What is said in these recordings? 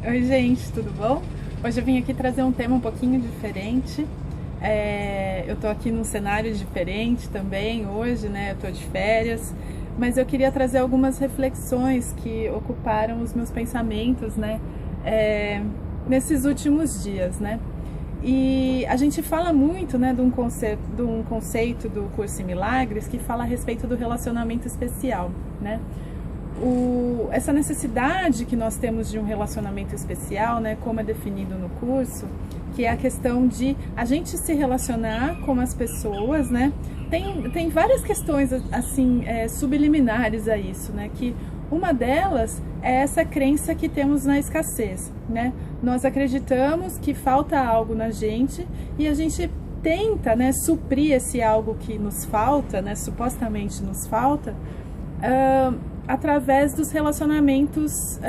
Oi, gente, tudo bom? Hoje eu vim aqui trazer um tema um pouquinho diferente. Eu tô aqui num cenário diferente também hoje, né? Eu tô de férias, mas eu queria trazer algumas reflexões que ocuparam os meus pensamentos, né? Nesses últimos dias, né? E a gente fala muito, né, de um conceito do Curso em Milagres que fala a respeito do relacionamento especial, né? Essa necessidade que nós temos de um relacionamento especial, né, como é definido no curso, que é a questão de a gente se relacionar com as pessoas, né? Tem várias questões assim subliminares a isso, né? Que uma delas é essa crença que temos na escassez, né? Nós acreditamos que falta algo na gente e a gente tenta, né, suprir esse algo que nos falta, né, supostamente nos falta, através dos relacionamentos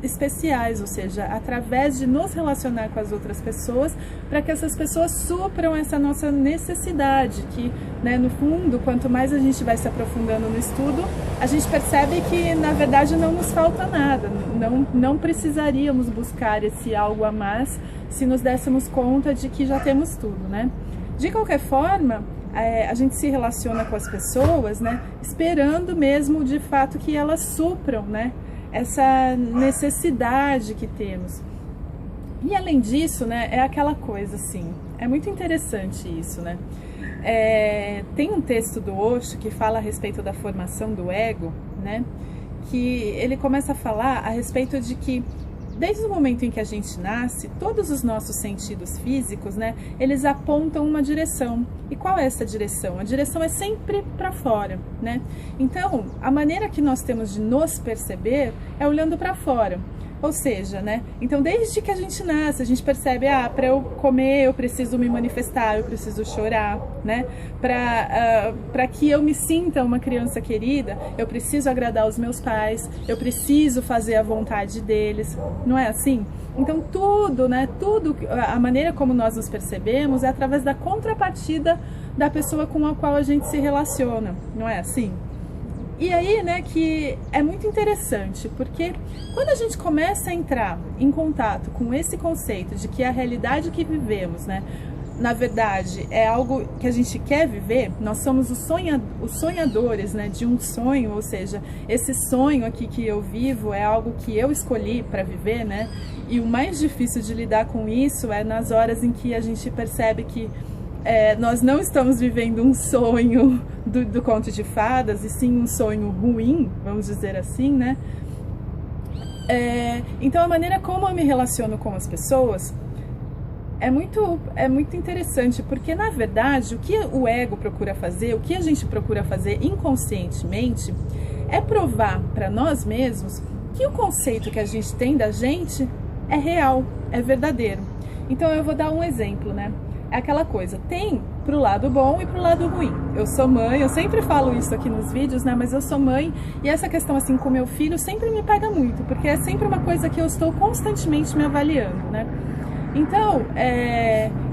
especiais, ou seja, através de nos relacionar com as outras pessoas, para que essas pessoas supram essa nossa necessidade, que, né, no fundo, quanto mais a gente vai se aprofundando no estudo, a gente percebe que, na verdade, não nos falta nada, não precisaríamos buscar esse algo a mais se nos dessemos conta de que já temos tudo, né? De qualquer forma, a gente se relaciona com as pessoas, né, esperando mesmo de fato que elas supram, né, essa necessidade que temos. E além disso, né, é aquela coisa assim, é muito interessante isso, né? Tem um texto do Osho que fala a respeito da formação do ego, né, que ele começa a falar a respeito de que desde o momento em que a gente nasce, todos os nossos sentidos físicos, né, eles apontam uma direção. E qual é essa direção? A direção é sempre para fora, né? Então, a maneira que nós temos de nos perceber é olhando para fora. Ou seja, né? Então, desde que a gente nasce, a gente percebe, para eu comer, eu preciso me manifestar, eu preciso chorar, né? Para que eu me sinta uma criança querida, eu preciso agradar os meus pais, eu preciso fazer a vontade deles, não é assim? Então, tudo, né? Tudo, a maneira como nós nos percebemos é através da contrapartida da pessoa com a qual a gente se relaciona, não é assim? E aí, né, que é muito interessante, porque quando a gente começa a entrar em contato com esse conceito de que a realidade que vivemos, né, na verdade, é algo que a gente quer viver, nós somos os sonhadores, né, de um sonho, ou seja, esse sonho aqui que eu vivo é algo que eu escolhi para viver, né, e o mais difícil de lidar com isso é nas horas em que a gente percebe que nós não estamos vivendo um sonho do conto de fadas, e sim um sonho ruim, vamos dizer assim, né? Então a maneira como eu me relaciono com as pessoas é muito interessante, porque na verdade o que o ego procura fazer, o que a gente procura fazer inconscientemente, é provar para nós mesmos que o conceito que a gente tem da gente é real, é verdadeiro. Então eu vou dar um exemplo, né? É aquela coisa, tem pro lado bom e pro lado ruim. Eu sou mãe, eu sempre falo isso aqui nos vídeos, né? Mas eu sou mãe e essa questão assim com meu filho sempre me pega muito, porque é sempre uma coisa que eu estou constantemente me avaliando, né? Então,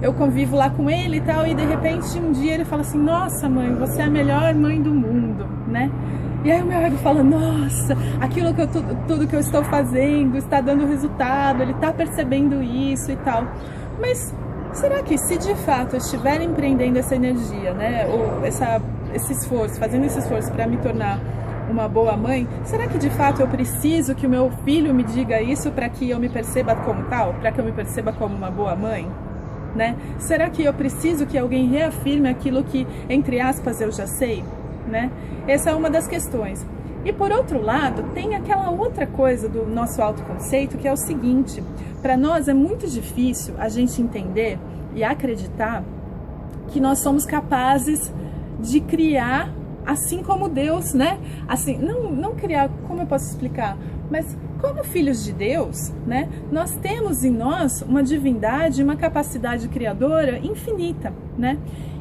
eu convivo lá com ele e tal, e de repente um dia ele fala assim, nossa mãe, você é a melhor mãe do mundo, né? E aí o meu ego fala, nossa, aquilo que tudo que eu estou fazendo está dando resultado, ele está percebendo isso e tal. Mas será que se de fato eu estiver empreendendo essa energia, né, ou esse esforço, fazendo esse esforço para me tornar uma boa mãe, será que de fato eu preciso que o meu filho me diga isso para que eu me perceba como tal, para que eu me perceba como uma boa mãe, né? Será que eu preciso que alguém reafirme aquilo que, entre aspas, eu já sei, né? Essa é uma das questões. E por outro lado, tem aquela outra coisa do nosso autoconceito, que é o seguinte, para nós é muito difícil a gente entender e acreditar que nós somos capazes de criar assim como Deus, né? Assim, não criar, como eu posso explicar? Mas como filhos de Deus, né? Nós temos em nós uma divindade, uma capacidade criadora infinita, né?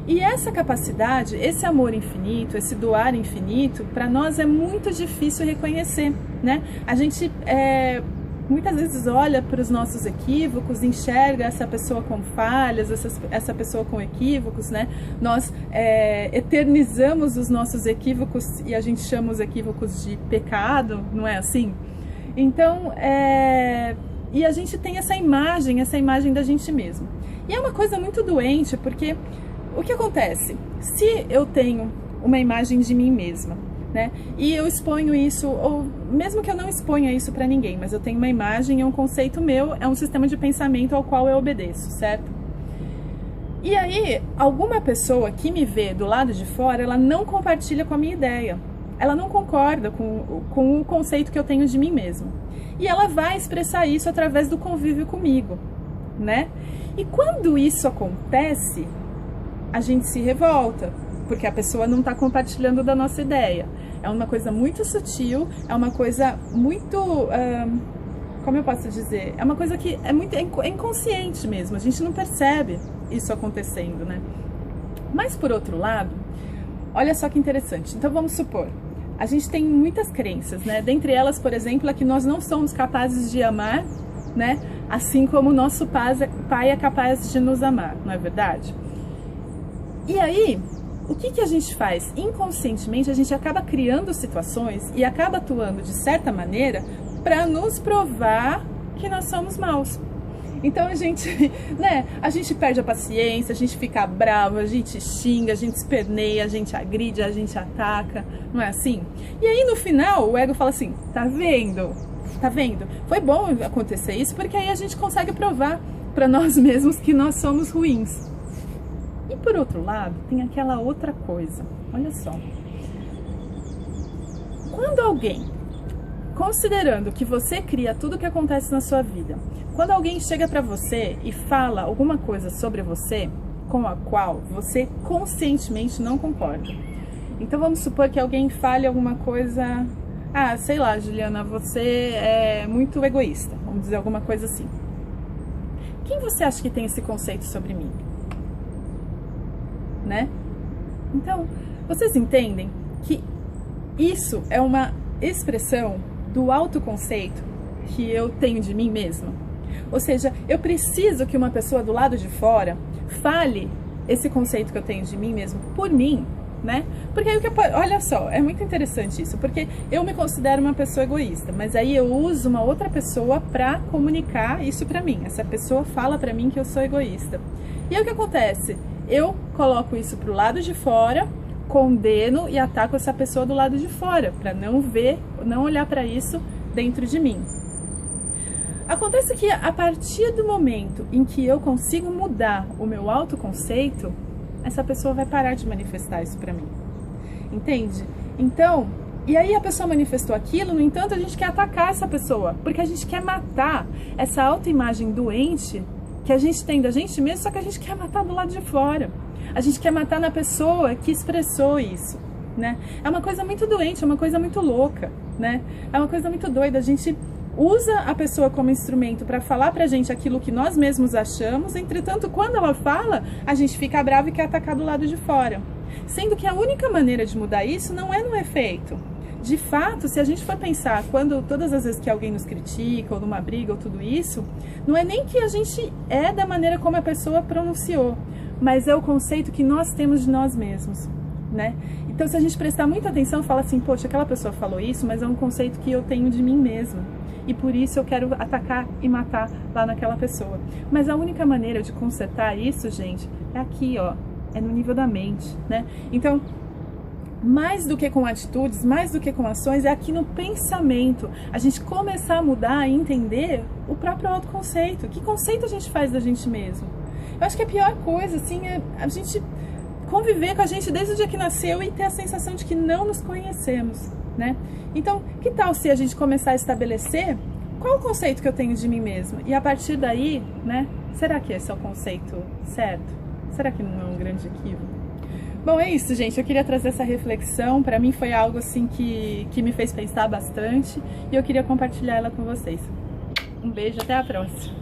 E essa capacidade, esse amor infinito, esse doar infinito, para nós é muito difícil reconhecer, né? A gente muitas vezes olha para os nossos equívocos, enxerga essa pessoa com falhas, essa pessoa com equívocos, né? Nós eternizamos os nossos equívocos e a gente chama os equívocos de pecado, não é assim? Então, E a gente tem essa imagem da gente mesmo. E é uma coisa muito doente, porque o que acontece? Se eu tenho uma imagem de mim mesma, né, e eu exponho isso, ou mesmo que eu não exponha isso para ninguém, mas eu tenho uma imagem, é um conceito meu, é um sistema de pensamento ao qual eu obedeço, certo? E aí, alguma pessoa que me vê do lado de fora, ela não compartilha com a minha ideia. Ela não concorda com o conceito que eu tenho de mim mesma. E ela vai expressar isso através do convívio comigo, né? E quando isso acontece, a gente se revolta, porque a pessoa não está compartilhando da nossa ideia. É uma coisa muito sutil, é uma coisa muito... como eu posso dizer? É uma coisa que é muito inconsciente mesmo, a gente não percebe isso acontecendo, né? Mas por outro lado, olha só que interessante. Então vamos supor, a gente tem muitas crenças, né? Dentre elas, por exemplo, é que nós não somos capazes de amar, né? Assim como o nosso pai é capaz de nos amar, não é verdade? E aí, o que a gente faz? Inconscientemente, a gente acaba criando situações e acaba atuando de certa maneira para nos provar que nós somos maus. Então a gente, né, a gente perde a paciência, a gente fica bravo, a gente xinga, a gente esperneia, a gente agride, a gente ataca, não é assim? E aí no final o ego fala assim, tá vendo? Tá vendo? Foi bom acontecer isso porque aí a gente consegue provar para nós mesmos que nós somos ruins. E por outro lado, tem aquela outra coisa, olha só. Quando alguém, considerando que você cria tudo que acontece na sua vida, quando alguém chega para você e fala alguma coisa sobre você com a qual você conscientemente não concorda. Então vamos supor que alguém fale alguma coisa, sei lá, Juliana, você é muito egoísta, vamos dizer alguma coisa assim. Quem você acha que tem esse conceito sobre mim? Né? Então, vocês entendem que isso é uma expressão do autoconceito que eu tenho de mim mesma? Ou seja, eu preciso que uma pessoa do lado de fora fale esse conceito que eu tenho de mim mesmo por mim, né? Porque aí, olha só, é muito interessante isso, porque eu me considero uma pessoa egoísta, mas aí eu uso uma outra pessoa para comunicar isso para mim. Essa pessoa fala para mim que eu sou egoísta. E aí o que acontece? Eu coloco isso pro lado de fora, condeno e ataco essa pessoa do lado de fora, para não ver, não olhar para isso dentro de mim. Acontece que a partir do momento em que eu consigo mudar o meu autoconceito, essa pessoa vai parar de manifestar isso para mim. Entende? Então, e aí a pessoa manifestou aquilo, no entanto a gente quer atacar essa pessoa, porque a gente quer matar essa autoimagem doente que a gente tem da gente mesmo, só que a gente quer matar do lado de fora. A gente quer matar na pessoa que expressou isso, né? É uma coisa muito doente, é uma coisa muito louca, né? É uma coisa muito doida. A gente usa a pessoa como instrumento para falar pra gente aquilo que nós mesmos achamos, entretanto, quando ela fala, a gente fica bravo e quer atacar do lado de fora. Sendo que a única maneira de mudar isso não é no efeito. De fato, se a gente for pensar, todas as vezes que alguém nos critica, ou numa briga, ou tudo isso, não é nem que a gente é da maneira como a pessoa pronunciou, mas é o conceito que nós temos de nós mesmos, né? Então, se a gente prestar muita atenção, fala assim, poxa, aquela pessoa falou isso, mas é um conceito que eu tenho de mim mesma. E por isso eu quero atacar e matar lá naquela pessoa. Mas a única maneira de consertar isso, gente, é aqui, ó, é no nível da mente, né? Então, mais do que com atitudes, mais do que com ações, é aqui no pensamento. A gente começar a mudar e entender o próprio autoconceito. Que conceito a gente faz da gente mesmo? Eu acho que a pior coisa, assim, é a gente conviver com a gente desde o dia que nasceu e ter a sensação de que não nos conhecemos, né? Então, que tal se a gente começar a estabelecer qual o conceito que eu tenho de mim mesmo? E a partir daí, né? Será que esse é o conceito certo? Será que não é um grande equívoco? Bom, é isso, gente. Eu queria trazer essa reflexão. Para mim foi algo assim que me fez pensar bastante e eu queria compartilhar ela com vocês. Um beijo, até a próxima.